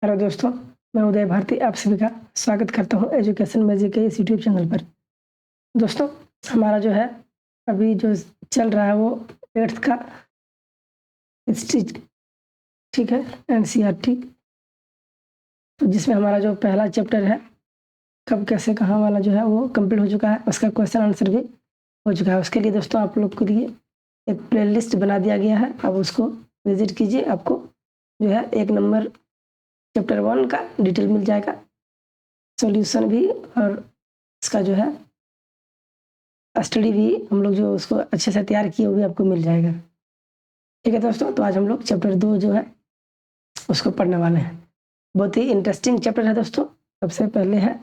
Hello दोस्तों, मैं उदय भारती आप सभी का स्वागत करता हूँ एजुकेशन मैजिक के इस यूट्यूब चैनल पर। दोस्तों, हमारा जो है अभी जो चल रहा है वो 8th का हिस्ट्री, ठीक है, एनसीईआरटी, तो जिसमें हमारा जो पहला चैप्टर है कब कैसे कहाँ वाला जो है वो कंप्लीट हो चुका है। उसका क्वेश्चन आंसर भी हो चुका है। उसके लिए दोस्तों आप लोग के लिए एक प्लेलिस्ट बना दिया गया है, आप उसको विजिट कीजिए। आपको जो है 1 नंबर चैप्टर 1 का डिटेल मिल जाएगा, सॉल्यूशन भी, और इसका जो है स्टडी भी हम लोग जो उसको अच्छे से तैयार किए वो भी आपको मिल जाएगा। ठीक है दोस्तों, तो आज हम लोग चैप्टर 2 जो है उसको पढ़ने वाले हैं। बहुत ही इंटरेस्टिंग चैप्टर है दोस्तों। सबसे पहले है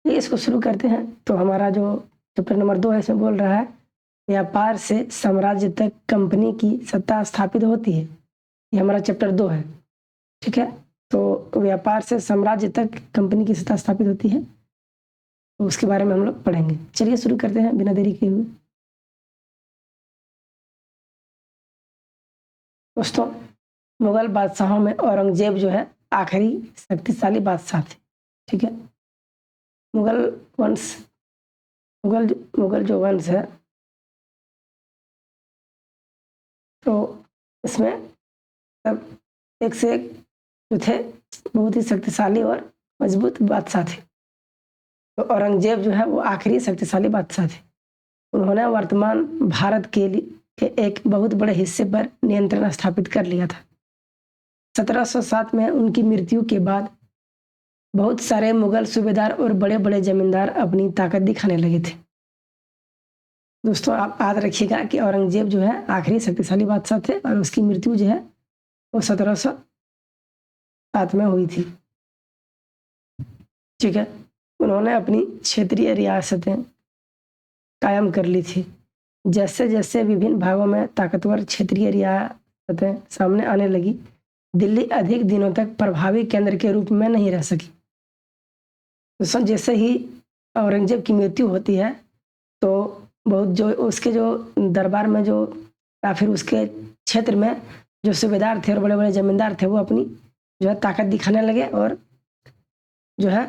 ये, इसको शुरू करते हैं। तो हमारा जो चैप्टर नंबर 2 है इसमें बोल रहा है व्यापार से साम्राज्य तक कंपनी की सत्ता स्थापित होती है। ये हमारा चैप्टर 2 है, ठीक है। तो व्यापार से साम्राज्य तक कंपनी की सत्ता स्थापित होती है, तो उसके बारे में हम लोग पढ़ेंगे। चलिए शुरू करते हैं बिना देरी किए हुए। दोस्तों, मुगल बादशाहों में औरंगजेब जो है आखिरी शक्तिशाली बादशाह थे, ठीक है। मुगल वंश मुगल मुगल जो वंश है, तो इसमें सब एक से एक जो थे बहुत ही शक्तिशाली और मजबूत बादशाह थे। तो औरंगजेब जो है वो आखिरी शक्तिशाली बादशाह थे। उन्होंने वर्तमान भारत के एक बहुत बड़े हिस्से पर नियंत्रण स्थापित कर लिया था। 1707 में उनकी मृत्यु के बाद बहुत सारे मुगल सूबेदार और बड़े बड़े जमींदार अपनी ताकत दिखाने लगे थे। दोस्तों, आप याद रखिएगा कि औरंगजेब जो है आखिरी शक्तिशाली बादशाह थे और उसकी मृत्यु जो है वो 1707 में हुई थी, ठीक है। उन्होंने अपनी क्षेत्रीय रियासतें कायम कर ली थी। जैसे जैसे विभिन्न भागों में ताकतवर क्षेत्रीय रियासतें सामने आने लगी, दिल्ली अधिक दिनों तक प्रभावी केंद्र के रूप में नहीं रह सकी। तो जैसे ही औरंगजेब की मृत्यु होती है, तो बहुत जो उसके जो दरबार में जो या फिर उसके क्षेत्र में जो सूबेदार थे और बड़े बड़े जमींदार थे, वो अपनी जो है ताकत दिखाने लगे और जो है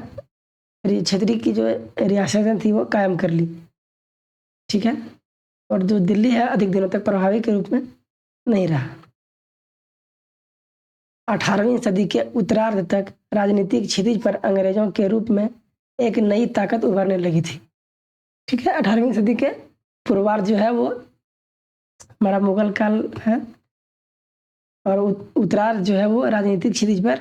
क्षेत्रीय की जो रियासतें थी वो कायम कर ली, ठीक है। और जो दिल्ली है अधिक दिनों तक प्रभावी के रूप में नहीं रहा। 18वीं सदी के उत्तरार्ध तक राजनीतिक क्षितिज पर अंग्रेजों के रूप में एक नई ताकत उभरने लगी थी, ठीक है। 18वीं सदी के पूर्वार्ध जो है वो हमारा मुगल काल है, और उत्तरार्ध जो है वो राजनीतिक क्षितिज पर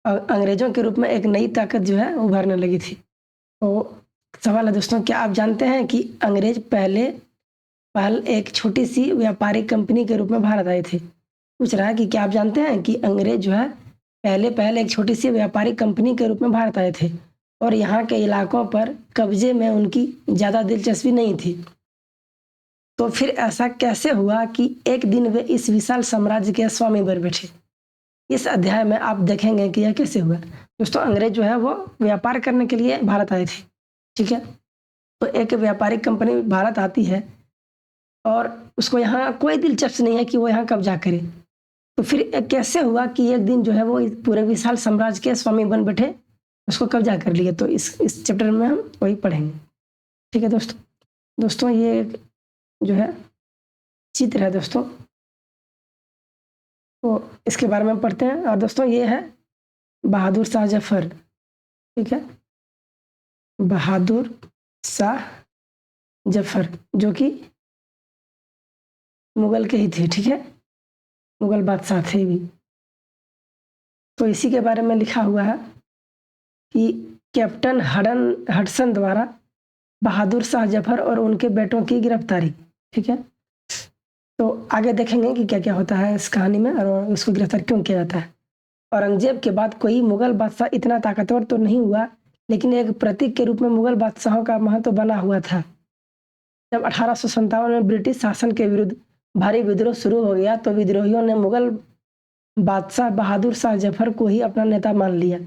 अंग्रेजों के रूप में एक नई ताकत जो है उभरने लगी थी। तो सवाल है दोस्तों, क्या आप जानते हैं कि अंग्रेज पहल एक छोटी सी व्यापारिक कंपनी के रूप में भारत आए थे। पूछ रहा है कि क्या आप जानते हैं कि अंग्रेज जो है पहले एक छोटी सी व्यापारिक कंपनी के रूप में भारत आए थे और यहाँ के इलाकों पर कब्जे में उनकी ज़्यादा दिलचस्पी नहीं थी। तो फिर ऐसा कैसे हुआ कि एक दिन वे इस विशाल साम्राज्य के स्वामी बन बैठे। इस अध्याय में आप देखेंगे कि यह कैसे हुआ। दोस्तों, अंग्रेज जो है वो व्यापार करने के लिए भारत आए थे, ठीक है। तो एक व्यापारिक कंपनी भारत आती है और उसको यहाँ कोई दिलचस्प नहीं है कि वो यहाँ कब्जा करे। तो फिर कैसे हुआ कि एक दिन जो है वो पूरे विशाल साम्राज्य के स्वामी बन बैठे, उसको कब्जा कर लिए। तो इस चैप्टर में हम वही पढ़ेंगे, ठीक है दोस्तों, ये जो है चित्र है दोस्तों, तो इसके बारे में पढ़ते हैं। और दोस्तों, ये है बहादुर शाह जफर, ठीक है, बहादुर शाह जफर, जो कि मुगल के ही थे, ठीक है, मुगल बादशाह थे भी। तो इसी के बारे में लिखा हुआ है कि कैप्टन हडसन द्वारा बहादुर शाह जफर और उनके बेटों की गिरफ्तारी, ठीक है। तो आगे देखेंगे कि क्या क्या होता है इस कहानी में और उसको गिरफ्तार क्यों किया जाता है। औरंगजेब के बाद कोई मुगल बादशाह इतना ताकतवर तो नहीं हुआ, लेकिन एक प्रतीक के रूप में मुगल बादशाहों का महत्व बना हुआ था। जब 1857 में ब्रिटिश शासन के विरुद्ध भारी विद्रोह शुरू हो गया, तो विद्रोहियों ने मुगल बादशाह बहादुर शाह जफर को ही अपना नेता मान लिया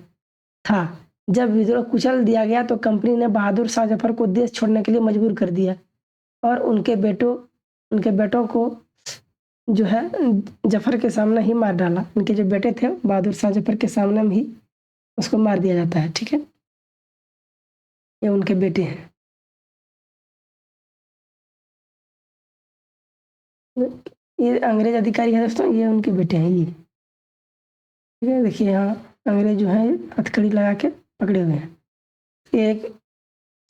था। जब विद्रोह कुचल दिया गया, तो कंपनी ने बहादुर शाह जफर को देश छोड़ने के लिए मजबूर कर दिया और उनके बेटों को जो है जफर के सामने ही मार डाला। इनके जो बेटे थे बहादुर शाह जफर के सामने में ही उसको मार दिया जाता है। ठीक है, ये उनके बेटे हैं। ये अंग्रेज अधिकारी है दोस्तों, ये उनके बेटे हैं ये। ठीक है, देखिए यहाँ अंग्रेज जो है हथकड़ी लगा के पकड़े हुए हैं। ये एक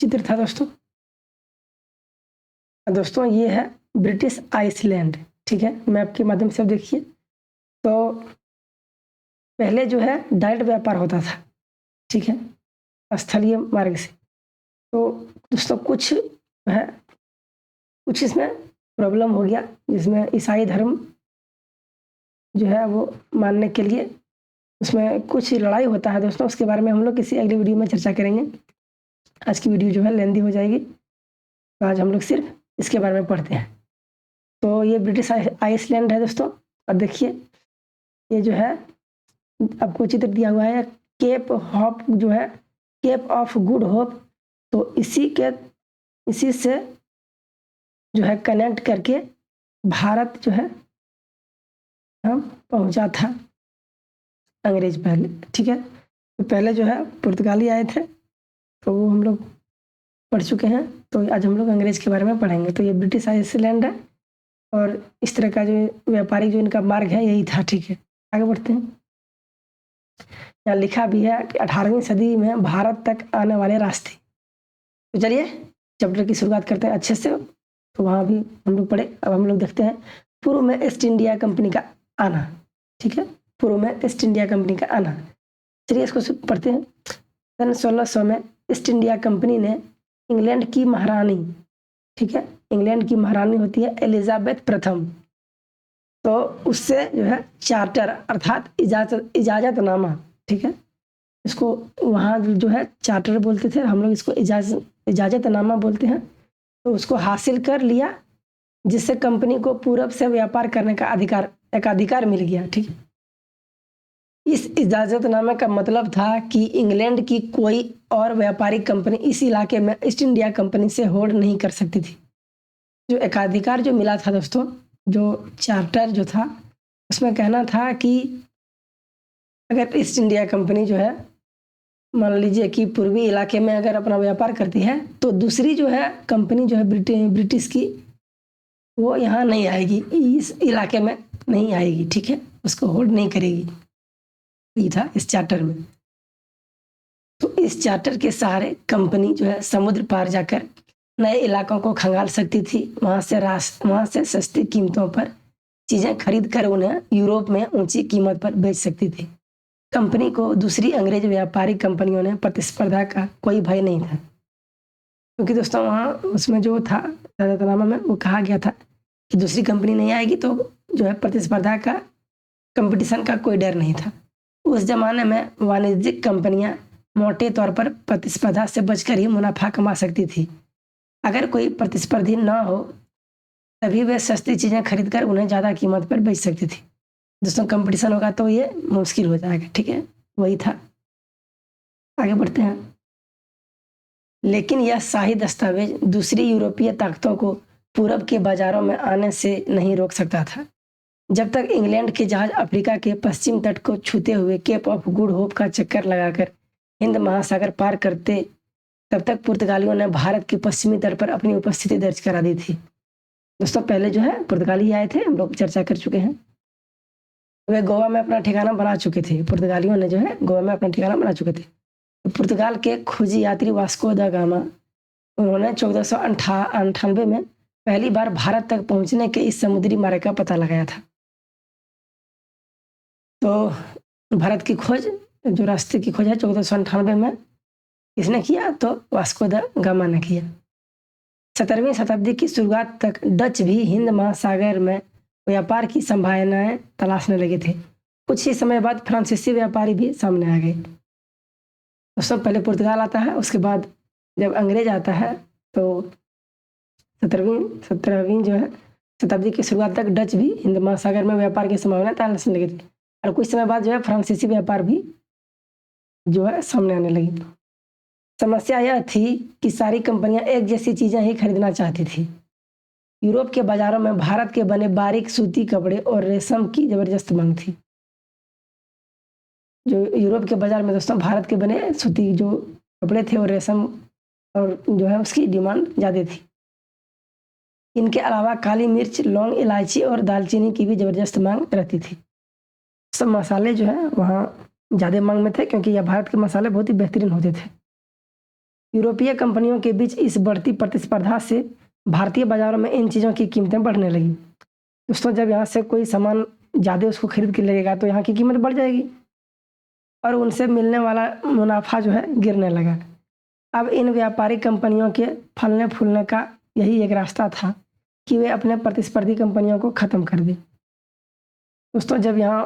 चित्र था दोस्तों। दोस्तों ये है ब्रिटिश आइसलैंड। ठीक है, मैप के माध्यम से अब देखिए तो पहले जो है डायरेक्ट व्यापार होता था। ठीक है, स्थलीय मार्ग से। तो दोस्तों कुछ है, कुछ इसमें प्रॉब्लम हो गया, जिसमें ईसाई धर्म जो है वो मानने के लिए उसमें कुछ लड़ाई होता है दोस्तों। उसके बारे में हम लोग किसी अगली वीडियो में चर्चा करेंगे। आज की वीडियो जो है लेंदी हो जाएगी, तो आज हम लोग सिर्फ इसके बारे में पढ़ते हैं। तो ये ब्रिटिश आइसलैंड है दोस्तों। और देखिए ये जो है आपको चित्र दिया हुआ है, केप हॉप जो है, केप ऑफ गुड होप। तो इसी से जो है कनेक्ट करके भारत जो है हम पहुंचा था अंग्रेज पहले। ठीक है, तो पहले जो है पुर्तगाली आए थे, तो वो हम लोग पढ़ चुके हैं। तो आज हम लोग अंग्रेज के बारे में पढ़ेंगे। तो ये ब्रिटिश आइसलैंड है और इस तरह का जो व्यापारिक जो इनका मार्ग है यही था। ठीक है, आगे बढ़ते हैं। यहाँ लिखा भी है कि 18वीं सदी में भारत तक आने वाले रास्ते। तो चलिए चैप्टर की शुरुआत करते हैं अच्छे से। तो वहाँ भी हम लोग पढ़े। अब हम लोग देखते हैं पूर्व में ईस्ट इंडिया कंपनी का आना। ठीक है, पूर्व में ईस्ट इंडिया कंपनी का आना। चलिए इसको पढ़ते हैं। सन 1600 में ईस्ट इंडिया कंपनी ने इंग्लैंड की महारानी, ठीक है, इंग्लैंड की महारानी होती है एलिजाबेथ प्रथम, तो उससे जो है चार्टर अर्थात इजाज़तनामा, ठीक है, इसको वहाँ जो है चार्टर बोलते थे, हम लोग इसको इजाज़तनामा बोलते हैं। तो उसको हासिल कर लिया, जिससे कंपनी को पूरब से व्यापार करने का अधिकार मिल गया। ठीक है, इस इजाज़तनामे का मतलब था कि इंग्लैंड की कोई और व्यापारिक कंपनी इस इलाके में ईस्ट इंडिया कंपनी से होल्ड नहीं कर सकती थी। जो एकाधिकार जो मिला था दोस्तों, जो चार्टर जो था, उसमें कहना था कि अगर ईस्ट इंडिया कंपनी जो है मान लीजिए कि पूर्वी इलाके में अगर अपना व्यापार करती है, तो दूसरी जो है कंपनी जो है ब्रिटिश की, वो यहाँ नहीं आएगी, इस इलाके में नहीं आएगी। ठीक है, उसको होल्ड नहीं करेगी। ये था इस चार्टर में। तो इस चार्टर के सहारे कंपनी जो है समुद्र पार जाकर नए इलाकों को खंगाल सकती थी। वहाँ से सस्ती कीमतों पर चीज़ें खरीद कर उन्हें यूरोप में ऊंची कीमत पर बेच सकती थी। कंपनी को दूसरी अंग्रेज व्यापारिक कंपनियों ने प्रतिस्पर्धा का कोई भय नहीं था, क्योंकि दोस्तों वहाँ उसमें जो था इजाज़तनामा में वो कहा गया था कि दूसरी कंपनी नहीं आएगी, तो जो है प्रतिस्पर्धा का, कंपटीशन का कोई डर नहीं था। उस जमाने में वाणिज्यिक कंपनियां मोटे तौर पर प्रतिस्पर्धा से बचकर ही मुनाफा कमा सकती थी। अगर कोई प्रतिस्पर्धी ना हो तभी वे सस्ती चीज़ें खरीदकर उन्हें ज़्यादा कीमत पर बेच सकती थी। दोस्तों कंपटीशन होगा तो ये मुश्किल हो जाएगा। ठीक है, वही था। आगे बढ़ते हैं। लेकिन यह शाही दस्तावेज दूसरी यूरोपीय ताकतों को पूरब के बाजारों में आने से नहीं रोक सकता था। जब तक इंग्लैंड के जहाज अफ्रीका के पश्चिम तट को छूते हुए केप ऑफ गुड होप का चक्कर लगाकर हिंद महासागर पार करते, तब तक पुर्तगालियों ने भारत के पश्चिमी तट पर अपनी उपस्थिति दर्ज करा दी थी। दोस्तों पहले जो है पुर्तगाली आए थे, हम लोग चर्चा कर चुके हैं। वे गोवा में अपना ठिकाना बना चुके थे। पुर्तगालियों ने जो है गोवा में अपना ठिकाना बना चुके थे। तो पुर्तगाल के खोजी यात्री वास्को द गामा, उन्होंने 1498 में पहली बार भारत तक पहुंचने के इस समुद्री मार्ग का पता लगाया था। तो भारत की खोज, जो रास्ते की खोज है 1498 में किसने किया? तो वास्को द गामा ने किया। 17वीं शताब्दी की शुरुआत तक डच भी हिंद महासागर में व्यापार की संभावनाएं तलाशने लगे थे। कुछ ही समय बाद फ्रांसीसी व्यापारी भी सामने आ गए। दोस्तों पहले पुर्तगाल आता है, उसके बाद जब अंग्रेज आता है, तो 17वीं जो है शताब्दी की शुरुआत तक डच भी हिंद महासागर में व्यापार की संभावनाएं तलाशने लगे थे। और कुछ समय बाद जो है फ्रांसीसी व्यापार भी जो है सामने आने लगी। समस्या यह थी कि सारी कंपनियां एक जैसी चीज़ें ही खरीदना चाहती थी। यूरोप के बाजारों में भारत के बने बारीक सूती कपड़े और रेशम की जबरदस्त मांग थी। जो यूरोप के बाजार में दोस्तों भारत के बने सूती जो कपड़े थे और रेशम और जो है उसकी डिमांड ज़्यादा थी। इनके अलावा काली मिर्च, लौंग, इलायची और दालचीनी की भी जबरदस्त मांग रहती थी। सब मसाले जो है वहाँ ज़्यादा मांग में थे क्योंकि यह भारत के मसाले बहुत ही बेहतरीन होते थे। यूरोपीय कंपनियों के बीच इस बढ़ती प्रतिस्पर्धा से भारतीय बाजारों में इन चीज़ों की कीमतें बढ़ने लगी। दोस्तों जब यहाँ से कोई सामान ज़्यादा उसको खरीद के लगेगा तो यहाँ की कीमत बढ़ जाएगी और उनसे मिलने वाला मुनाफा जो है गिरने लगा। अब इन व्यापारिक कंपनियों के फलने फूलने का यही एक रास्ता था कि वे अपने प्रतिस्पर्धी कंपनियों को ख़त्म कर दें। दोस्तों जब यहाँ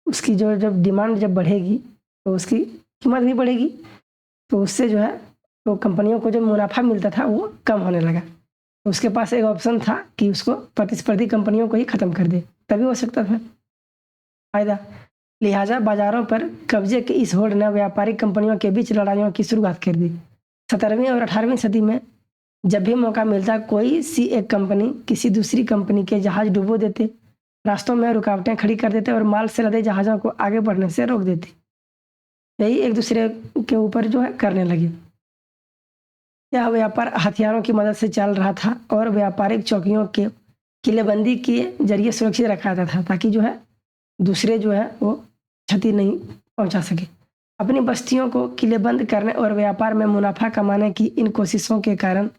उसकी जब डिमांड जब बढ़ेगी तो उसकी कीमत भी बढ़ेगी, तो उससे जो है तो कंपनियों को जो मुनाफा मिलता था वो कम होने लगा। तो उसके पास एक ऑप्शन था कि उसको प्रतिस्पर्धी कंपनियों को ही ख़त्म कर दे, तभी हो सकता था फ़ायदा। लिहाजा बाज़ारों पर कब्जे की इस होड़ ने व्यापारिक कंपनियों के बीच लड़ाइयों की शुरुआत कर दी। 17वीं और 18वीं सदी में जब भी मौका मिलता कोई सी एक कंपनी किसी दूसरी कंपनी के जहाज़ डुबो देते, रास्तों में रुकावटें खड़ी कर देते और माल से लदे जहाज़ों को आगे बढ़ने से रोक देते। यही एक दूसरे के ऊपर जो है करने लगे। यह व्यापार हथियारों की मदद से चल रहा था और व्यापारिक चौकियों के किलेबंदी के जरिए सुरक्षित रखा जाता था ताकि जो है दूसरे जो है वो क्षति नहीं पहुंचा सके। अपनी बस्तियों को किलेबंद करने और व्यापार में मुनाफा कमाने की इन कोशिशों के कारण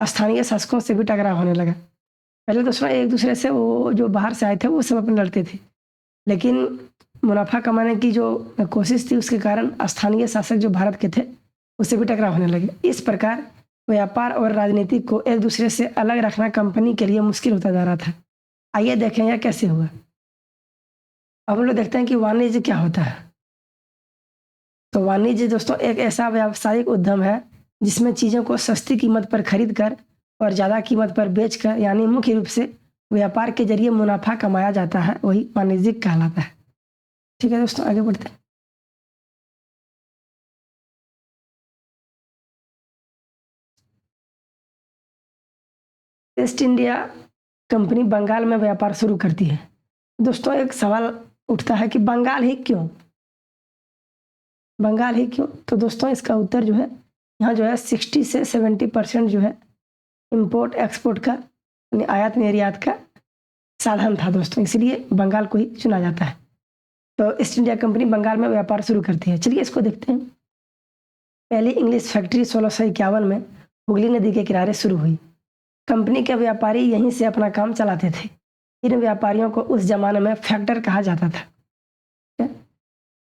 स्थानीय शासकों से भी टकराव होने लगा। पहले दोस्तों एक दूसरे से वो जो बाहर से आए थे वो सब अपने लड़ते थे, लेकिन मुनाफा कमाने की जो कोशिश थी उसके कारण स्थानीय शासक जो भारत के थे उससे भी टकराव होने लगे। इस प्रकार व्यापार और राजनीति को एक दूसरे से अलग रखना कंपनी के लिए मुश्किल होता जा रहा था। आइए देखें यह कैसे हुआ। अब हम लोग देखते हैं कि वाणिज्य क्या होता है। तो वाणिज्य दोस्तों एक ऐसा व्यावसायिक उद्यम है जिसमें चीज़ों को सस्ती कीमत पर खरीद कर और ज़्यादा कीमत पर बेचकर यानी मुख्य रूप से व्यापार के जरिए मुनाफा कमाया जाता है, वही वाणिज्यिक कहलाता है। ठीक है दोस्तों आगे बढ़ते हैं। ईस्ट इंडिया कंपनी बंगाल में व्यापार शुरू करती है। दोस्तों एक सवाल उठता है कि बंगाल ही क्यों? बंगाल ही क्यों? तो दोस्तों इसका उत्तर जो है यहाँ जो है 60 से 70% जो है इंपोर्ट एक्सपोर्ट का यानी आयात निर्यात का साधन था दोस्तों, इसलिए बंगाल को ही चुना जाता है। तो ईस्ट इंडिया कंपनी बंगाल में व्यापार शुरू करती है। चलिए इसको देखते हैं। पहली इंग्लिश फैक्ट्री 1651 में हुगली नदी के किनारे शुरू हुई। कंपनी के व्यापारी यहीं से अपना काम चलाते थे। इन व्यापारियों को उस जमाने में फैक्टर कहा जाता था।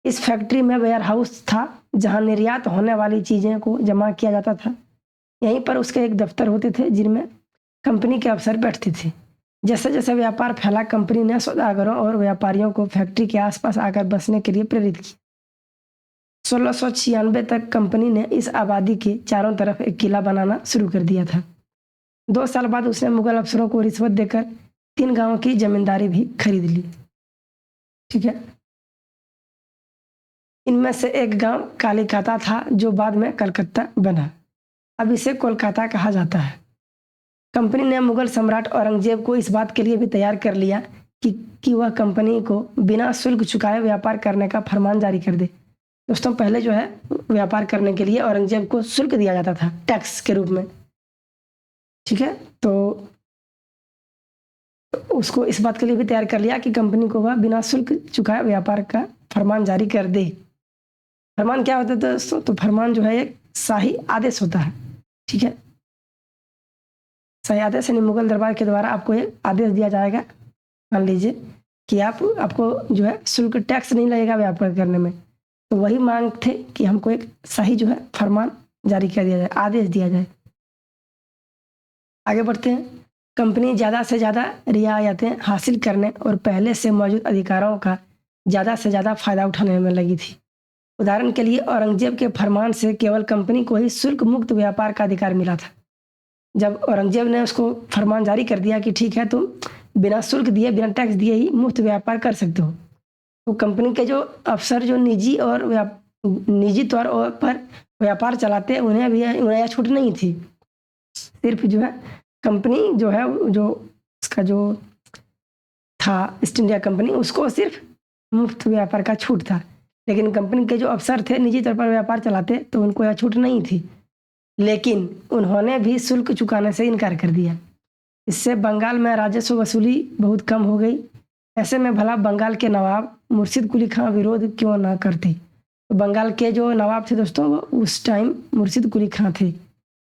इस फैक्ट्री में वेयर हाउस था जहां निर्यात होने वाली चीज़ें को जमा किया जाता था। यहीं पर उसके एक दफ्तर होते थे जिनमें कंपनी के अफसर बैठते थे। जैसे जैसे व्यापार फैला कंपनी ने सौदागरों और व्यापारियों को फैक्ट्री के आसपास आकर बसने के लिए प्रेरित किया। 1696 तक कंपनी ने इस आबादी के चारों तरफ एक किला बनाना शुरू कर दिया था। 2 साल बाद उसने मुगल अफसरों को रिश्वत देकर 3 गांवों की जमींदारी भी खरीद ली। ठीक है, इनमें से एक गांव कालीकाता था जो बाद में कलकत्ता बना। अब इसे कोलकाता कहा जाता है। कंपनी ने मुगल सम्राट औरंगजेब को इस बात के लिए भी तैयार कर लिया कि वह कंपनी को बिना शुल्क चुकाए व्यापार करने का फरमान जारी कर दे। दोस्तों पहले जो है व्यापार करने के लिए औरंगजेब को शुल्क दिया जाता था टैक्स के रूप में। ठीक है, तो उसको इस बात के लिए भी तैयार कर लिया कि कंपनी को वह बिना शुल्क चुकाए व्यापार का फरमान जारी कर दे। फरमान क्या होता है दोस्तों? तो फरमान जो है एक शाही आदेश होता है। ठीक है, शाही आदेश यानी मुगल दरबार के द्वारा आपको एक आदेश दिया जाएगा। मान लीजिए कि आपको जो है शुल्क टैक्स नहीं लगेगा व्यापार करने में, तो वही मांग थे कि हमको एक शाही जो है फरमान जारी कर दिया जाए, आदेश दिया जाए। आगे बढ़ते हैं। कंपनी ज़्यादा से ज़्यादा रियायतें हासिल करने और पहले से मौजूद अधिकारों का ज़्यादा से ज़्यादा फायदा उठाने में लगी थी। उदाहरण के लिए औरंगजेब के फरमान से केवल कंपनी को ही शुल्क मुक्त व्यापार का अधिकार मिला था। जब औरंगजेब ने उसको फरमान जारी कर दिया कि ठीक है तुम बिना शुल्क दिए बिना टैक्स दिए ही मुफ्त व्यापार कर सकते हो, तो कंपनी के जो अफसर जो निजी तौर पर व्यापार चलाते उन्हें यह छूट नहीं थी। सिर्फ जो है कंपनी जो है, जो उसका जो था ईस्ट इंडिया कंपनी, उसको सिर्फ मुफ्त व्यापार का छूट था। लेकिन कंपनी के जो अफसर थे निजी तौर पर व्यापार चलाते, तो उनको यह छूट नहीं थी। लेकिन उन्होंने भी शुल्क चुकाने से इनकार कर दिया। इससे बंगाल में राजस्व वसूली बहुत कम हो गई। ऐसे में भला बंगाल के नवाब मुर्शिद कुली खां विरोध क्यों ना करते। तो बंगाल के जो नवाब थे दोस्तों, वो उस टाइम मुर्शिद कुली खां थे,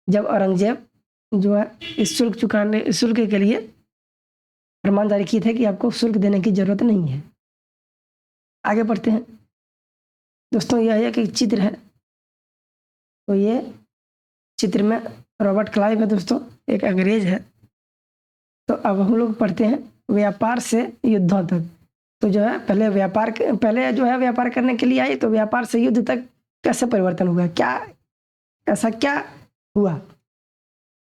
जब औरंगजेब जो है इस शुल्क के लिए फरमान जारी की थे कि आपको शुल्क देने की जरूरत नहीं है। आगे बढ़ते हैं दोस्तों। यह एक चित्र है, तो ये चित्र में रॉबर्ट क्लाइव है दोस्तों, एक अंग्रेज है। तो अब हम लोग पढ़ते हैं व्यापार से युद्धों तक। तो जो है पहले जो है व्यापार करने के लिए आई, तो व्यापार से युद्ध तक कैसे परिवर्तन हुआ, ऐसा क्या हुआ,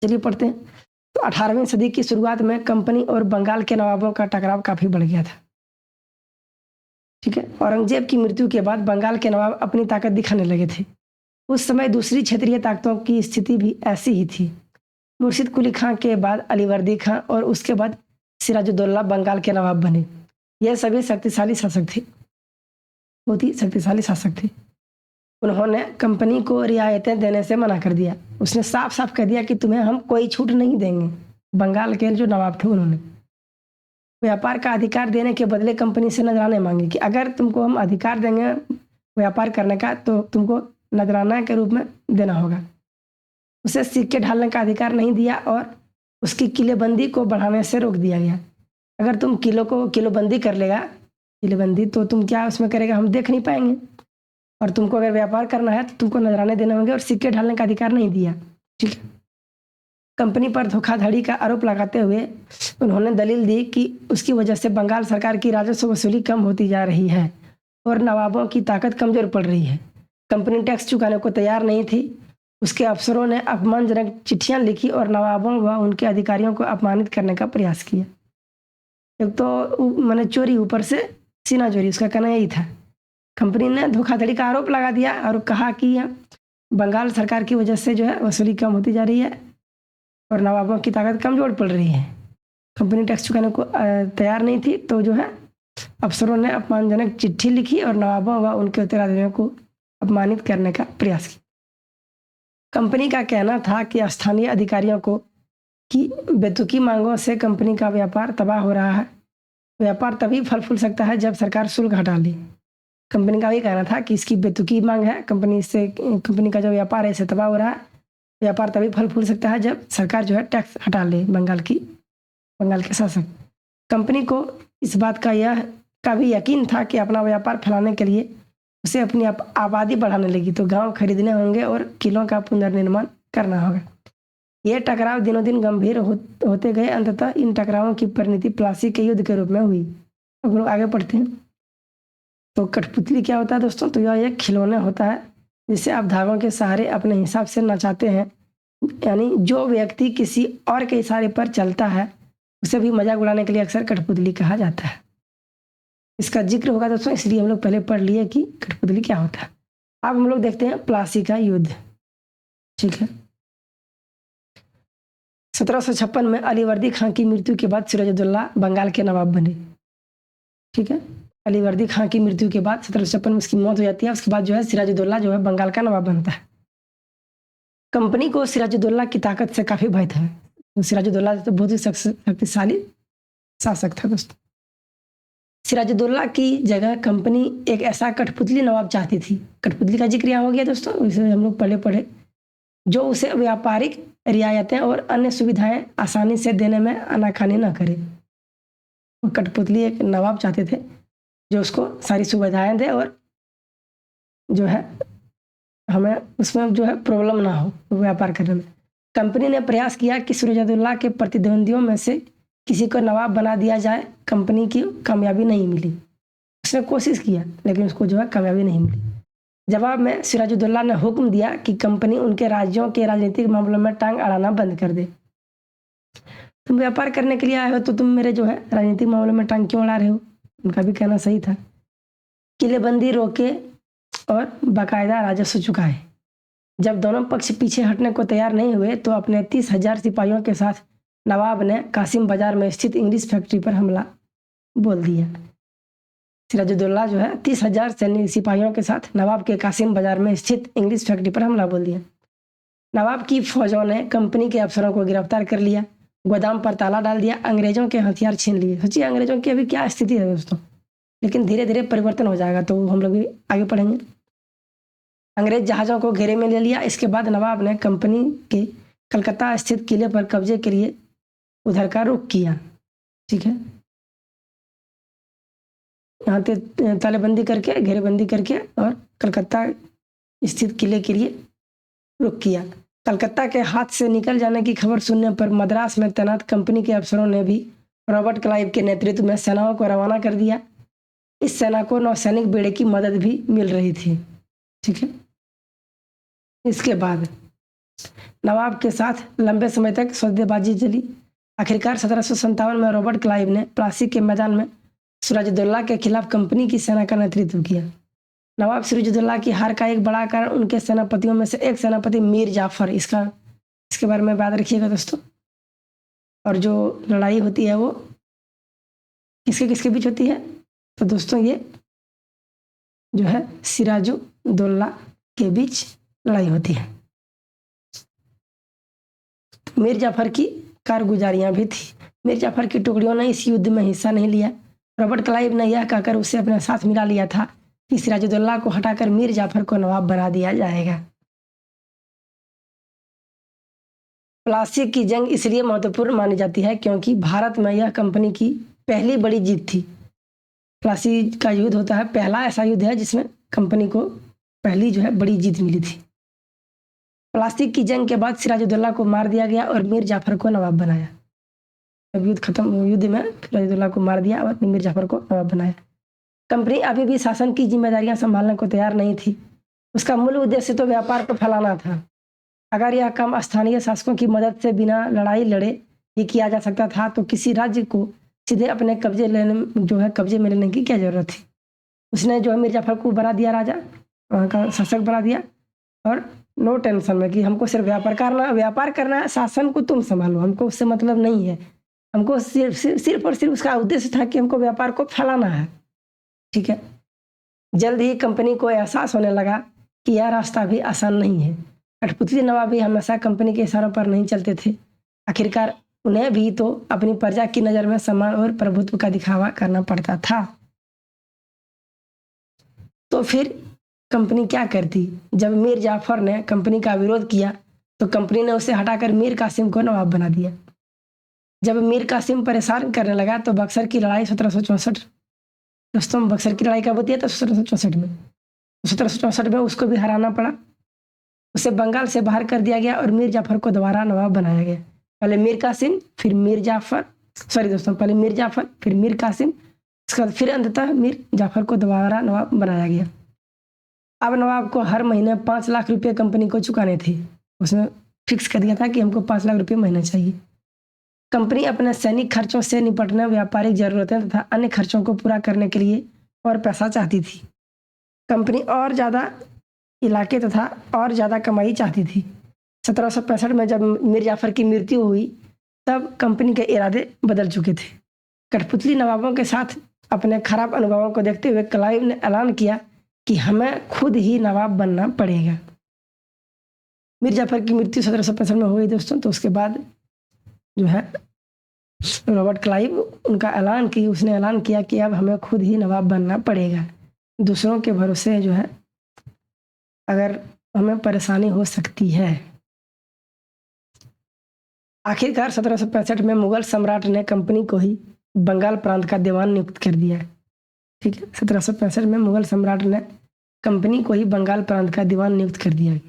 चलिए पढ़ते हैं। तो 18वीं सदी की शुरुआत में कंपनी और बंगाल के नवाबों का टकराव काफी बढ़ गया था। ठीक है, औरंगजेब की मृत्यु के बाद बंगाल के नवाब अपनी ताकत दिखाने लगे थे। उस समय दूसरी क्षेत्रीय ताकतों की स्थिति भी ऐसी ही थी। मुर्शिद कुली खां के बाद अलीवर्दी खां और उसके बाद सिराजुद्दौला बंगाल के नवाब बने। यह सभी शक्तिशाली शासक थे, बहुत ही शक्तिशाली शासक थे। उन्होंने कंपनी को रियायतें देने से मना कर दिया। उसने साफ साफ कह दिया कि तुम्हें हम कोई छूट नहीं देंगे। बंगाल के जो नवाब थे उन्होंने व्यापार का अधिकार देने के बदले कंपनी से नजराने मांगे कि अगर तुमको हम अधिकार देंगे व्यापार करने का, तो तुमको नजराना के रूप में देना होगा। उसे सिक्के ढालने का अधिकार नहीं दिया और उसकी किलेबंदी को बढ़ाने से रोक दिया गया। अगर तुम किलोबंदी कर लेगा, किलेबंदी, तो तुम क्या उसमें करेगा, हम देख नहीं पाएंगे। और तुमको अगर व्यापार करना है तो तुमको नजराने देने होंगे, और सिक्के ढालने का अधिकार नहीं दिया। ठीक है, कंपनी पर धोखाधड़ी का आरोप लगाते हुए उन्होंने दलील दी कि उसकी वजह से बंगाल सरकार की राजस्व वसूली कम होती जा रही है और नवाबों की ताकत कमजोर पड़ रही है। कंपनी टैक्स चुकाने को तैयार नहीं थी। उसके अफसरों ने अपमानजनक चिट्ठियां लिखी और नवाबों व उनके अधिकारियों को अपमानित करने का प्रयास किया। एक तो मैंने चोरी, ऊपर से सीना चोरी, उसका कहना यही था। कंपनी ने धोखाधड़ी का आरोप लगा दिया और कहा कि बंगाल सरकार की वजह से जो है वसूली कम होती जा रही है और नवाबों की ताकत कमजोर पड़ रही है। कंपनी टैक्स चुकाने को तैयार नहीं थी, तो जो है अफसरों ने अपमानजनक चिट्ठी लिखी और नवाबों व उनके उत्तराधिकारियों को अपमानित करने का प्रयास किया। कंपनी का कहना था कि स्थानीय अधिकारियों को कि बेतुकी मांगों से कंपनी का व्यापार तबाह हो रहा है। व्यापार तभी फल फूल सकता है जब सरकार शुल्क हटा ले। कंपनी का भी कहना था कि इसकी बेतुकी मांग है, कंपनी का जो व्यापार है इसे तबाह हो रहा है। व्यापार तभी फल फूल सकता है जब सरकार जो है टैक्स हटा ले। बंगाल के शासक कंपनी को इस बात का भी यकीन था कि अपना व्यापार फैलाने के लिए उसे अपनी आबादी बढ़ाने लगी, तो गांव खरीदने होंगे और किलों का पुनर्निर्माण करना होगा। ये टकराव दिनों दिन गंभीर होते गए। अंततः इन टकरावों की परिणति प्लासी के युद्ध के रूप में हुई। अब लोग आगे पढ़ते हैं। तो कठपुतली क्या होता है दोस्तों? तो यह एक खिलौना होता है जिसे आप धागों के सहारे अपने हिसाब से नचाते हैं। यानी जो व्यक्ति किसी और के इशारे पर चलता है उसे भी मजाक उड़ाने के लिए अक्सर कठपुतली कहा जाता है। इसका जिक्र होगा दोस्तों, इसलिए हम लोग पहले पढ़ लिए कि कठपुतली क्या होता है। अब हम लोग देखते हैं प्लासी का युद्ध। ठीक है, 1756 में अलीवर्दी खां की मृत्यु के बाद सिराजुद्दौला बंगाल के नवाब बने। ठीक है, अलीवर्दी खां की मृत्यु के बाद 1756 में उसकी मौत हो जाती है। उसके बाद जो है सिराजुद्दौला जो है बंगाल का नवाब बनता है। कंपनी को सिराजुद्दौला की ताकत से काफी भय था। तो सिराजुद्दौला तो बहुत ही शक्तिशाली शासक था दोस्तों। सिराजुद्दौला की जगह कंपनी एक ऐसा कठपुतली नवाब चाहती थी। कठपुतली का जिक्र यहाँ हो गया दोस्तों, इसे हम लोग पढ़े जो उसे व्यापारिक रियायतें और अन्य सुविधाएं आसानी से देने में आनाकानी न करे। कठपुतली एक नवाब चाहते थे जो उसको सारी सुविधाएं दे और जो है हमें उसमें जो है प्रॉब्लम ना हो व्यापार करने में। कंपनी ने प्रयास किया कि सिराजुद्दौला के प्रतिद्वंदियों में से किसी को नवाब बना दिया जाए। कंपनी की कामयाबी नहीं मिली। उसने कोशिश किया लेकिन उसको जो है कामयाबी नहीं मिली। जवाब में सिराजुद्दौला ने हुक्म दिया कि कंपनी उनके राज्यों के राजनीतिक मामलों में टांग अड़ाना बंद कर दे। तुम व्यापार करने के लिए आए हो तो तुम मेरे जो है राजनीतिक मामलों में टांग क्यों अड़ा रहे हो? उनका भी कहना सही था। किलेबंदी रोके और बाकायदा राजस्व चुकाए। जब दोनों पक्ष पीछे हटने को तैयार नहीं हुए तो अपने 30,000 सिपाहियों के साथ नवाब ने कासिम बाजार में स्थित इंग्लिश फैक्ट्री पर हमला बोल दिया। सिराजुद्दौला जो है 30,000 सैन्य सिपाहियों के साथ नवाब के कासिम बाजार में स्थित इंग्लिश फैक्ट्री पर हमला बोल दिया। नवाब की फौजों ने कंपनी के अफसरों को गिरफ्तार कर लिया, गोदाम पर ताला डाल दिया, अंग्रेजों के हथियार छीन लिए। सोचिए अंग्रेजों की अभी क्या स्थिति है दोस्तों, लेकिन धीरे धीरे परिवर्तन हो जाएगा, तो हम लोग भी आगे पढ़ेंगे। अंग्रेज जहाज़ों को घेरे में ले लिया। इसके बाद नवाब ने कंपनी के कलकत्ता स्थित किले पर कब्जे के लिए उधर का रुख किया। ठीक है, यहाँ पे तालेबंदी करके, घेरेबंदी करके और कलकत्ता स्थित किले के लिए रुख किया। कलकत्ता के हाथ से निकल जाने की खबर सुनने पर मद्रास में तैनात कंपनी के अफसरों ने भी रॉबर्ट क्लाइव के नेतृत्व में सेनाओं को रवाना कर दिया। इस सेना को नौसैनिक बेड़े की मदद भी मिल रही थी। ठीक है, इसके बाद नवाब के साथ लंबे समय तक सौदेबाजी चली। आखिरकार 1757 में रॉबर्ट क्लाइव ने प्लासी के मैदान में सिराजुद्दौला के खिलाफ कंपनी की सेना का नेतृत्व किया। नवाब सिराजुद्दौला की हार का एक बड़ा कारण उनके सेनापतियों में से एक सेनापति मीर जाफर, इसके बारे में याद रखिएगा दोस्तों। और जो लड़ाई होती है वो किसके किसके बीच होती है, तो दोस्तों ये जो है सिराजुद्दौला के बीच लड़ाई होती है। मीर जाफर की कारगुजारियां भी थी। मीर जाफर की टुकड़ियों ने इस युद्ध में हिस्सा नहीं लिया। रॉबर्ट क्लाइव ने यह कहकर उसे अपने साथ मिला लिया था कि सिराजुद्दौला को हटाकर मीर जाफर को नवाब बना दिया जाएगा। प्लासी की जंग इसलिए महत्वपूर्ण मानी जाती है क्योंकि भारत में यह कंपनी की पहली बड़ी जीत थी। प्लासी का युद्ध होता है पहला ऐसा युद्ध है जिसमें कंपनी को पहली जो है बड़ी जीत मिली थी। प्लासी की जंग के बाद सिराजुद्दौला को मार दिया गया और मीर जाफर को नवाब बनाया। जब युद्ध खत्म, युद्ध में सिराजुद्दौला को मार दिया और मीर जाफर को नवाब बनाया। कंपनी अभी भी शासन की जिम्मेदारियां संभालने को तैयार नहीं थी। उसका मूल उद्देश्य तो व्यापार को फैलाना था। अगर यह काम स्थानीय शासकों की मदद से बिना लड़ाई लड़े ही किया जा सकता था तो किसी राज्य को सीधे अपने कब्जे में लेने की क्या जरूरत थी। उसने जो है मीर जाफर को बना दिया राजा, वहाँ का शासक बना दिया, और नो टेंशन में कि हमको सिर्फ व्यापार करना है, शासन को तुम संभालो, हमको उससे मतलब नहीं है। हमको सिर्फ और सिर्फ उसका उद्देश्य था कि हमको व्यापार को फैलाना है। ठीक है, जल्द ही कंपनी को एहसास होने लगा कि यह रास्ता भी आसान नहीं है। कठपुतली नवाब भी हमेशा कंपनी के इशारों पर नहीं चलते थे। आखिरकार उन्हें भी तो अपनी प्रजा की नज़र में सम्मान और प्रभुत्व का दिखावा करना पड़ता था। तो फिर कंपनी क्या करती? जब मीर जाफर ने कंपनी का विरोध किया तो कंपनी ने उसे हटाकर मीर कासिम को नवाब बना दिया। जब मीर कासिम परेशान करने लगा तो बक्सर की लड़ाई 1764, दोस्तों बक्सर की लड़ाई कब होती है? तो 1764 में। 1764 में उसको भी हराना पड़ा। उसे बंगाल से बाहर कर दिया गया और मीर जाफर को दोबारा नवाब बनाया गया। पहले मीर कासिम, फिर मीर जाफर, पहले मीर जाफर, फिर मीर कासिम, उसके बाद फिर अंततः मीर जाफर को दोबारा नवाब बनाया गया। अब नवाब को हर महीने 5 लाख रुपये कंपनी को चुकाने थे। उसने फिक्स कर दिया था कि हमको 5 लाख रुपये महीना चाहिए। कंपनी अपने सैनिक खर्चों से निपटने, व्यापारिक जरूरतें तथा अन्य खर्चों को पूरा करने के लिए और पैसा चाहती थी। कंपनी और ज़्यादा इलाके तथा और ज़्यादा कमाई चाहती थी। 1765 में जब मीर जाफर की मृत्यु हुई तब कंपनी के इरादे बदल चुके थे। कठपुतली नवाबों के साथ अपने खराब अनुभवों को देखते हुए क्लाइव ने ऐलान किया कि हमें खुद ही नवाब बनना पड़ेगा। मीर जाफर की मृत्यु 1765 में हो गई दोस्तों। तो उसके बाद जो है रॉबर्ट क्लाइव उसने ऐलान किया कि अब हमें खुद ही नवाब बनना पड़ेगा। दूसरों के भरोसे जो है अगर हमें परेशानी हो सकती है। आखिरकार 1765 में मुगल सम्राट ने कंपनी को ही बंगाल प्रांत का दीवान नियुक्त कर दिया। ठीक है, 1765 में मुगल सम्राट ने कंपनी को ही बंगाल प्रांत का दीवान नियुक्त कर दिया।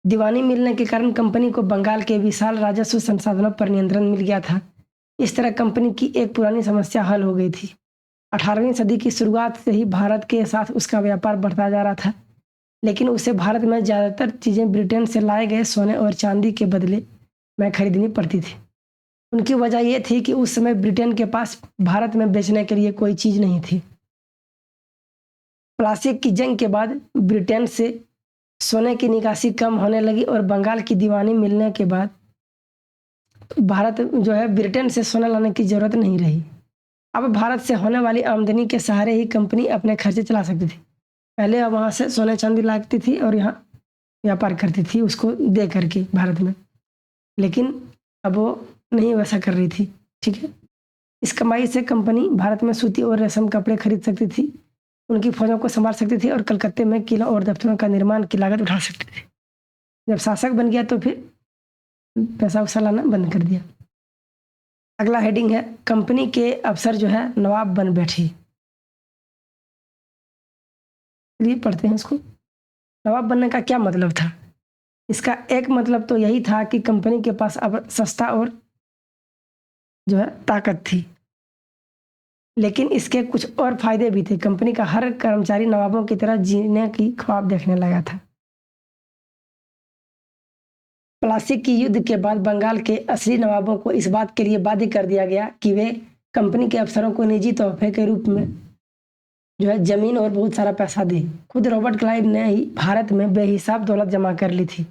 दीवानी मिलने के कारण कंपनी को बंगाल के विशाल राजस्व संसाधनों पर नियंत्रण मिल गया था। इस तरह कंपनी की एक पुरानी समस्या हल हो गई थी। 18वीं सदी की शुरुआत से ही भारत के साथ उसका व्यापार बढ़ता जा रहा था, लेकिन उसे भारत में ज़्यादातर चीज़ें ब्रिटेन से लाए गए सोने और चांदी के बदले में खरीदनी पड़ती थी। उनकी वजह यह थी कि उस समय ब्रिटेन के पास भारत में बेचने के लिए कोई चीज़ नहीं थी। प्लासी की जंग के बाद ब्रिटेन से सोने की निकासी कम होने लगी और बंगाल की दीवानी मिलने के बाद भारत जो है ब्रिटेन से सोना लाने की ज़रूरत नहीं रही। अब भारत से होने वाली आमदनी के सहारे ही कंपनी अपने खर्चे चला सकती थी। पहले अब वहाँ से सोने चांदी लाती थी और यहाँ व्यापार करती थी उसको दे करके भारत में। लेकिन अब वो नहीं वैसा कर रही थी, ठीक है। इस कमाई से कंपनी भारत में सूती और रेशम कपड़े खरीद सकती थी, उनकी फौजों को संभाल सकती थी और कलकत्ते में किला और दफ्तरों का निर्माण की लागत उठा सकती थी। जब शासक बन गया तो फिर पैसा वैसा लाना बंद कर दिया। अगला हेडिंग है कंपनी के अफसर जो है नवाब बन बैठे। चलिए पढ़ते हैं इसको। नवाब बनने का क्या मतलब था? इसका एक मतलब तो यही था कि कंपनी के पास अब सस्ता और जो है ताकत थी, लेकिन इसके कुछ और फायदे भी थे। कंपनी का हर कर्मचारी नवाबों की तरह जीने की ख्वाब देखने लगा था। प्लासी की युद्ध के बाद बंगाल के असली नवाबों को इस बात के लिए बाध्य कर दिया गया कि वे कंपनी के अफसरों को निजी तोहफे के रूप में जो है जमीन और बहुत सारा पैसा दें। खुद रॉबर्ट क्लाइव ने ही भारत में बेहिसाब दौलत जमा कर ली थी।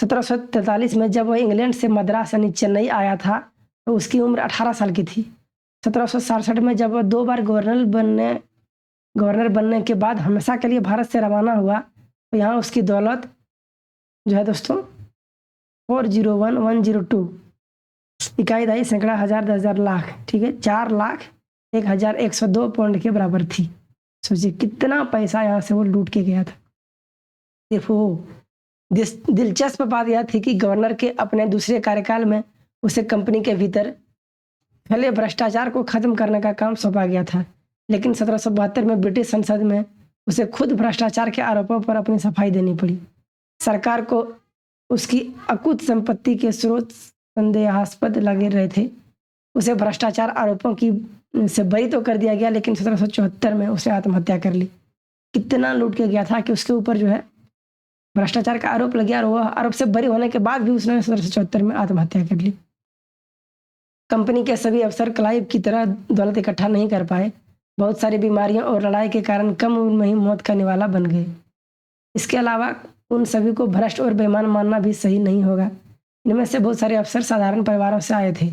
1743 में जब वह इंग्लैंड से मद्रास यानी चेन्नई आया था तो उसकी उम्र 18 साल की थी। 1767 में जब वह 2 बार गवर्नर बनने के बाद हमेशा के लिए भारत से रवाना हुआ तो यहाँ उसकी दौलत जो है दोस्तों 401,102 इकाई दहाई सैकड़ा हजार 10,000 लाख, ठीक है, 4,01,102 पाउंड के बराबर थी। सोचिए कितना पैसा यहाँ से वो लूट के गया था। देखो दिलचस्प बात यह थी कि गवर्नर के अपने दूसरे कार्यकाल में उसे कंपनी के भीतर फैले भ्रष्टाचार को खत्म करने का काम सौंपा गया था, लेकिन 1772 में ब्रिटिश संसद में उसे खुद भ्रष्टाचार के आरोपों पर अपनी सफाई देनी पड़ी। सरकार को उसकी अकुत संपत्ति के स्रोत संदेहास्पद लगे रहे थे। उसे भ्रष्टाचार आरोपों की से बरी तो कर दिया गया, लेकिन 1774 में उसने आत्महत्या कर ली। कितना लूट के गया था कि उसके ऊपर जो है भ्रष्टाचार का आरोप लग गया और वह आरोप से बरी होने के बाद भी उसने 1774 में आत्महत्या कर ली। कंपनी के सभी अफसर क्लाइव की तरह दौलत इकट्ठा नहीं कर पाए। बहुत सारी बीमारियों और लड़ाई के कारण कम उम्र में ही मौत का निवाला बन गए। इसके अलावा उन सभी को भ्रष्ट और बेईमान मानना भी सही नहीं होगा। इनमें से बहुत सारे अफसर साधारण परिवारों से आए थे।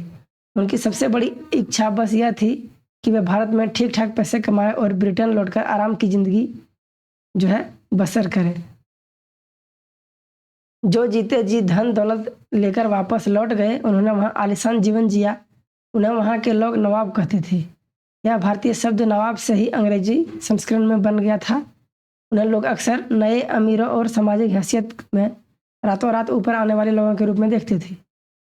उनकी सबसे बड़ी इच्छा बस यह थी कि वे भारत में ठीक ठाक पैसे कमाए और ब्रिटेन लौटकर आराम की जिंदगी जो है बसर करें। जो जीते जी धन दौलत लेकर वापस लौट गए, उन्होंने वहाँ आलिशान जीवन जिया। उन्हें वहाँ के लोग नवाब कहते थे। यह भारतीय शब्द नवाब से ही अंग्रेजी संस्करण में बन गया था। उन्हें लोग अक्सर नए अमीरों और सामाजिक हैसियत में रातों रात ऊपर आने वाले लोगों के रूप में देखते थे।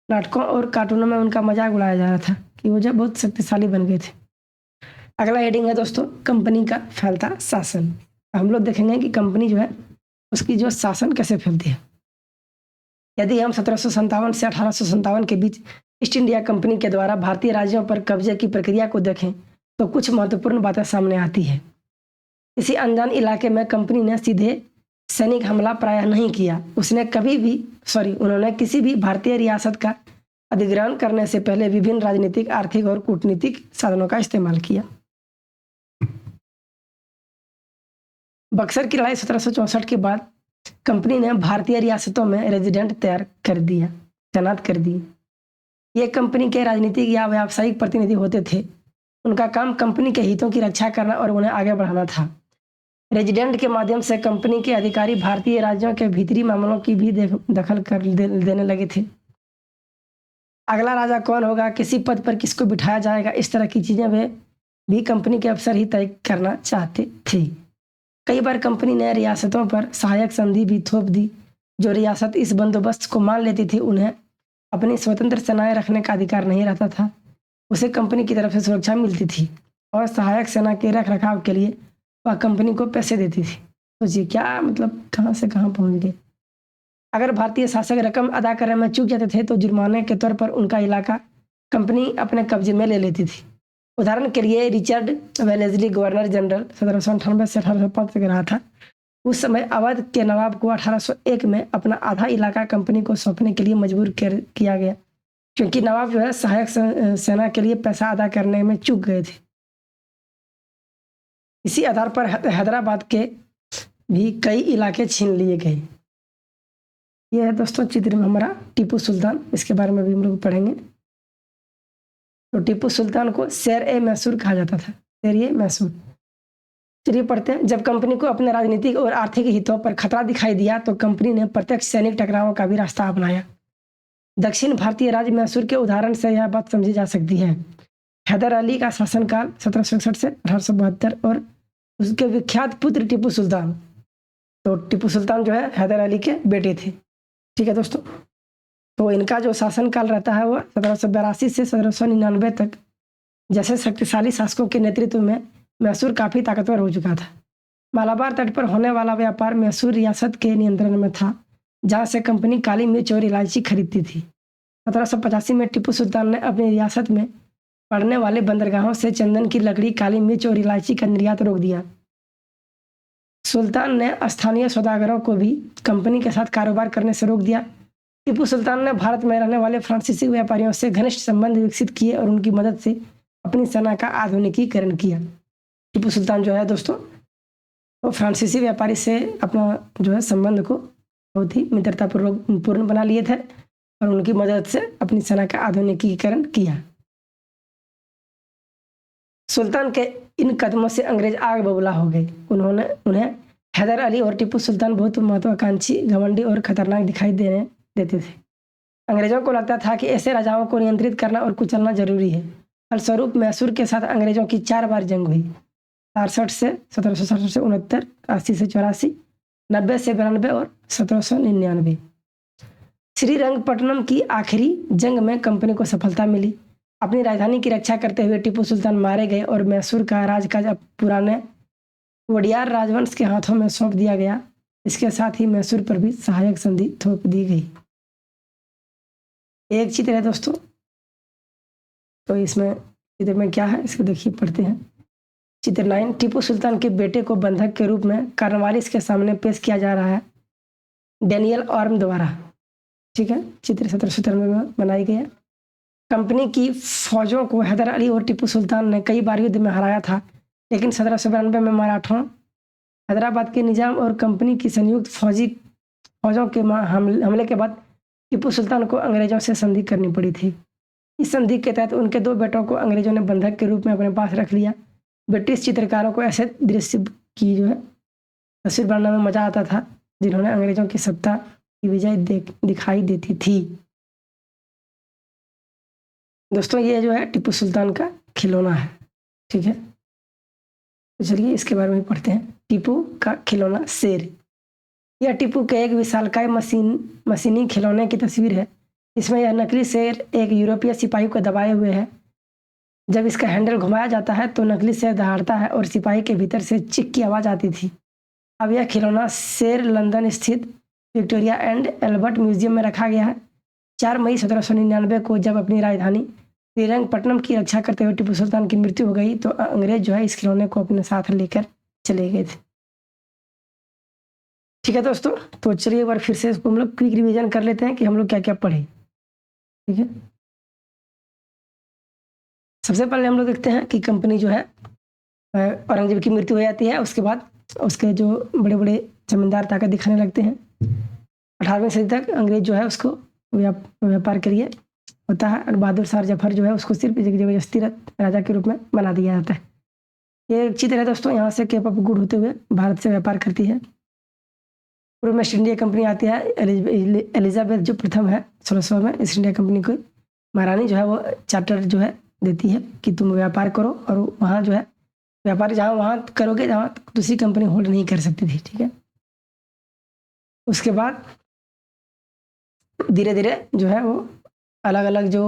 नाटकों और कार्टूनों में उनका मजाक उड़ाया जा रहा था कि वो जब बहुत शक्तिशाली बन गए थे। अगला हेडिंग है दोस्तों कंपनी का फैलता शासन। हम लोग देखेंगे कि कंपनी जो है उसकी जो शासन कैसे फैलती है। यदि हम 1757 से 1857 के बीच ईस्ट इंडिया कंपनी के द्वारा भारतीय राज्यों पर कब्जे की प्रक्रिया को देखें तो कुछ महत्वपूर्ण बातें सामने आती है। किसी अनजान इलाके में कंपनी ने सीधे सैनिक हमला प्रायः नहीं किया। उन्होंने किसी भी भारतीय रियासत का अधिग्रहण करने से पहले विभिन्न राजनीतिक, आर्थिक और कूटनीतिक साधनों का इस्तेमाल किया। बक्सर की लड़ाई 1764 के बाद कंपनी ने भारतीय रियासतों में रेजिडेंट तैनात कर दिए। ये कंपनी के राजनीतिक या व्यावसायिक प्रतिनिधि होते थे। उनका काम कंपनी के हितों की रक्षा करना और उन्हें आगे बढ़ाना था। रेजिडेंट के माध्यम से कंपनी के अधिकारी भारतीय राज्यों के भीतरी मामलों की भी दखल देने लगे थे। अगला राजा कौन होगा, किसी पद पर किसको बिठाया जाएगा, इस तरह की चीज़ें वे भी कंपनी के अफसर ही तय करना चाहते थे। कई बार कंपनी ने रियासतों पर सहायक संधि भी थोप दी। जो रियासत इस बंदोबस्त को मान लेती थी उन्हें अपनी स्वतंत्र सेनाएं रखने का अधिकार नहीं रहता था। उसे कंपनी की तरफ से सुरक्षा मिलती थी और सहायक सेना के रख रखाव के लिए वह कंपनी को पैसे देती थी। सोचिए क्या मतलब कहाँ से कहाँ पहुँच गए। अगर भारतीय शासक रकम अदा करने में चूक जाते थे तो जुर्माने के तौर पर उनका इलाका कंपनी अपने कब्जे में ले लेती थी। उदाहरण के लिए रिचर्ड वेलेस्ली गवर्नर जनरल 1798 से 1805 तक रहा था। उस समय अवध के नवाब को 1801 में अपना आधा इलाका कंपनी को सौंपने के लिए मजबूर किया गया, क्योंकि नवाब जो है सहायक सेना के लिए पैसा अदा करने में चूक गए थे। इसी आधार पर हैदराबाद के भी कई इलाके छीन लिए गए। ये है दोस्तों चित्र में हमारा टीपू सुल्तान, इसके बारे में भी हम लोग पढ़ेंगे। तो टीपू सुल्तान को शेर ए मैसूर कहा जाता था, शेर ए मैसूर। चलिए पढ़ते हैं। जब कंपनी को अपने राजनीतिक और आर्थिक हितों पर खतरा दिखाई दिया तो कंपनी ने प्रत्यक्ष सैनिक टकरावों का भी रास्ता अपनाया। दक्षिण भारतीय राज्य मैसूर के उदाहरण से यह बात समझी जा सकती है। हैदर अली का शासनकाल 1761 से 1872 और उसके विख्यात पुत्र टीपू सुल्तान। तो टीपू सुल्तान जो है हैदर अली के बेटे थे। ठीक है दोस्तों, तो इनका जो शासनकाल रहता है वो 1782 से 1799 तक। जैसे शक्तिशाली शासकों के नेतृत्व में मैसूर काफ़ी ताकतवर हो चुका था। मालाबार तट पर होने वाला व्यापार मैसूर रियासत के नियंत्रण में था, जहाँ से कंपनी काली मिर्च और इलायची खरीदती थी। 1785 में टीपू सुल्तान ने अपनी रियासत में पड़ने वाले बंदरगाहों से चंदन की लकड़ी, काली मिर्च और इलायची का निर्यात रोक दिया। सुल्तान ने स्थानीय सौदागरों को भी कंपनी के साथ कारोबार करने से रोक दिया। टीपू सुल्तान ने भारत में रहने वाले फ्रांसीसी व्यापारियों से घनिष्ठ संबंध विकसित किए और उनकी मदद से अपनी सेना का आधुनिकीकरण किया। टीपू सुल्तान जो है दोस्तों वो फ्रांसीसी व्यापारी से अपना जो है संबंध को बहुत ही मित्रतापूर्ण बना लिए थे और उनकी मदद से अपनी सेना का आधुनिकीकरण किया। सुल्तान के इन कदमों से अंग्रेज आग बबूला हो गए। उन्हें हैदर अली और टीपू सुल्तान बहुत महत्वाकांक्षी, घमंडी और खतरनाक दिखाई देते थे। अंग्रेजों को लगता था कि ऐसे राजाओं को नियंत्रित करना और कुचलना जरूरी है। फलस्वरूप मैसूर के साथ अंग्रेजों की 4 बार जंग हुई। 67 से 1767 से 69, 80 से 84, 90 से 92 और 1799। श्रीरंगपट्टनम की आखिरी जंग में कंपनी को सफलता मिली। अपनी राजधानी की रक्षा करते हुए टीपू सुल्तान मारे गए और मैसूर का राजकाज अब पुराने वडियार राजवंश के हाथों में सौंप दिया गया। इसके साथ ही मैसूर पर भी सहायक संधि थोप दी गई। एक चित्र है दोस्तों, तो इसमें चित्र में क्या है इसको देखिए, पढ़ते हैं। चित्र 9, टीपू सुल्तान के बेटे को बंधक के रूप में कार्नवालिस के सामने पेश किया जा रहा है, डेनियल ऑर्म द्वारा। ठीक है, चित्र 1793 में बनाई गई है। कंपनी की फौजों को हैदर अली और टीपू सुल्तान ने कई बार युद्ध में हराया था, लेकिन 1792 में मराठों, हैदराबाद के निजाम और कंपनी की संयुक्त फौजों के हमले के बाद टीपू सुल्तान को अंग्रेजों से संधि करनी पड़ी थी। इस संधि के तहत उनके 2 बेटों को अंग्रेजों ने बंधक के रूप में अपने पास रख लिया। ब्रिटिश चित्रकारों को ऐसे दृश्य की जो है तस्वीर बनाने में मजा आता था जिन्होंने अंग्रेजों की सत्ता की विजय दिखाई देती थी। दोस्तों ये जो है टीपू सुल्तान का खिलौना है। ठीक है, तो चलिए इसके बारे में पढ़ते हैं। टीपू का खिलौना शेर। यह टीपू के एक विशालकाय मशीनी खिलौने की तस्वीर है। इसमें यह नकली शेर एक यूरोपीय सिपाही को दबाए हुए है। जब इसका हैंडल घुमाया जाता है तो नकली शेर दहाड़ता है और सिपाही के भीतर से चिक की आवाज़ आती थी। अब यह खिलौना शेर लंदन स्थित विक्टोरिया एंड एल्बर्ट म्यूजियम में रखा गया है। 4 मई 1799 को जब अपनी राजधानी श्रीरंगपट्टनम की रक्षा करते हुए टीपू सुल्तान की मृत्यु हो गई तो अंग्रेज जो है इस खिलौने को अपने साथ लेकर चले गए थे। ठीक है दोस्तों, तो चलिए एक बार फिर से इसको हम लोग क्विक रिवीजन कर लेते हैं कि हम लोग क्या क्या पढ़े। ठीक है, सबसे पहले हम लोग देखते हैं कि कंपनी जो है औरंगजेब की मृत्यु हो जाती है। उसके बाद उसके जो बड़े बड़े जमींदार ताकत दिखाने लगते हैं। 18वीं सदी तक अंग्रेज जो है उसको व्यापार के लिए होता है और बहादुर शाह जफर जो है उसको सिर्फ जबरदस्ती राजा के रूप में बना दिया जाता है। ये एक चित्र है दोस्तों, यहाँ से केप ऑफ गुड होते हुए भारत से व्यापार करती है। पूर्व में ईस्ट इंडिया कंपनी आती है। एलिजाबेथ जो प्रथम है 1600 में ईस्ट इंडिया कंपनी को महारानी जो है वो चार्टर जो है देती है कि तुम व्यापार करो और वहाँ जो है व्यापार जहाँ वहाँ करोगे जहाँ दूसरी कंपनी होल्ड नहीं कर सकती थी। ठीक है, उसके बाद धीरे धीरे जो है वो अलग अलग जो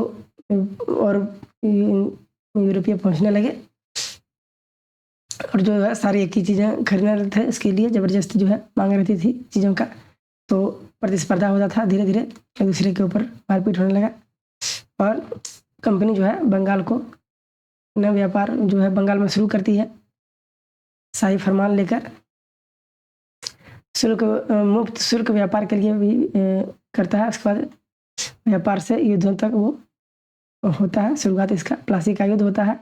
और यूरोपीय पहुँचने लगे और जो है सारी एक ही चीज़ें खरीदना रहते थे। इसके लिए ज़बरदस्ती जो है मांग रहती थी चीज़ों का, तो प्रतिस्पर्धा होता था। धीरे धीरे एक दूसरे के ऊपर मारपीट होने लगा और कंपनी जो है बंगाल को नया व्यापार जो है बंगाल में शुरू करती है। शाही फरमान लेकर मुक्त शुल्क व्यापार के लिए भी करता है। उसके बाद व्यापार से युद्धों तक वो होता है। शुरुआत इसका प्लासी का युद्ध होता है।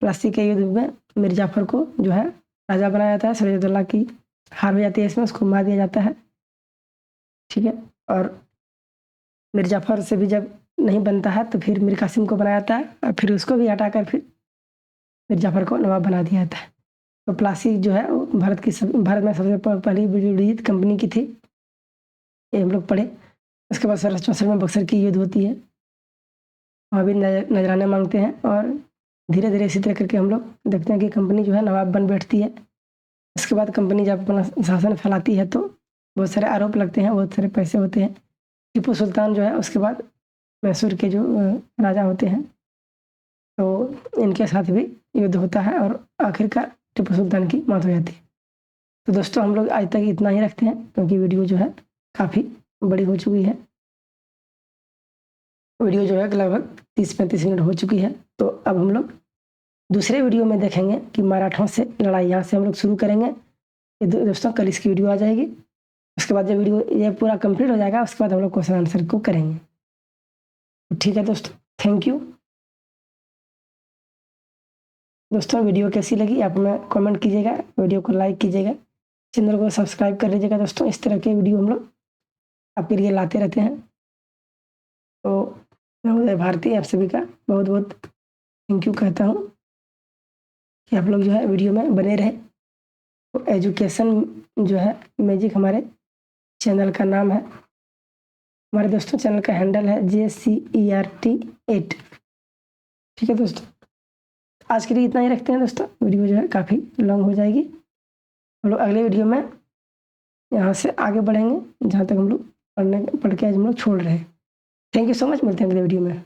प्लासी के युद्ध में मीर जाफर को जो है राजा बनाया जाता है। सिराजुद्दौला की हार हो जाती है, इसमें उसको मार दिया जाता है। ठीक है, और मिर्ज़ाफ़र से भी जब नहीं बनता है तो फिर मीर कासिम को बनाया जाता है और फिर उसको भी हटाकर फिर मिर्ज़ाफ़र को नवाब बना दिया जाता है। तो प्लासी जो है वो भारत में सबसे पहली विद्युत कंपनी की थी, ये हम लोग पढ़े। उसके बाद 1764 में बक्सर की युद्ध होती है, वहाँ भी नजराने मांगते हैं और धीरे धीरे इसी तरह करके हम लोग देखते हैं कि कंपनी जो है नवाब बन बैठती है। इसके बाद कंपनी जब अपना शासन फैलाती है तो बहुत सारे आरोप लगते हैं, बहुत सारे पैसे होते हैं। टीपू सुल्तान जो है उसके बाद मैसूर के जो राजा होते हैं तो इनके साथ भी युद्ध होता है और आखिरकार टीपू सुल्तान की मौत हो जाती है। तो दोस्तों हम लोग आज तक इतना ही रखते हैं क्योंकि वीडियो जो है काफ़ी बड़ी हो चुकी है। वीडियो जो है लगभग 30-35 मिनट हो चुकी है। तो अब हम लोग दूसरे वीडियो में देखेंगे कि मराठों से लड़ाई यहाँ से हम लोग शुरू करेंगे। ये दोस्तों कल इसकी वीडियो आ जाएगी। उसके बाद जब वीडियो ये पूरा कंप्लीट हो जाएगा उसके बाद हम लोग क्वेश्चन आंसर को करेंगे। तो ठीक है दोस्तों, थैंक यू। दोस्तों वीडियो कैसी लगी आप हमें कमेंट कीजिएगा, वीडियो को लाइक कीजिएगा, चैनल को सब्सक्राइब कर लीजिएगा। दोस्तों इस तरह के वीडियो हम लोग आपके लिए लाते रहते हैं। तो मैं उदय भारती आप सभी का बहुत बहुत थैंक यू कहता हूँ कि आप लोग जो है वीडियो में बने रहे। तो एजुकेशन जो है मैजिक हमारे चैनल का नाम है। हमारे दोस्तों चैनल का हैंडल है JCERT8। ठीक है दोस्तों, आज के लिए इतना ही रखते हैं दोस्तों, वीडियो जो है काफ़ी लॉन्ग हो जाएगी। हम लोग अगले वीडियो में यहाँ से आगे बढ़ेंगे जहाँ तक हम लोग पढ़ के आज हम लोग छोड़ रहे हैं। थैंक यू सो मच, मिलते हैं अगले वीडियो में।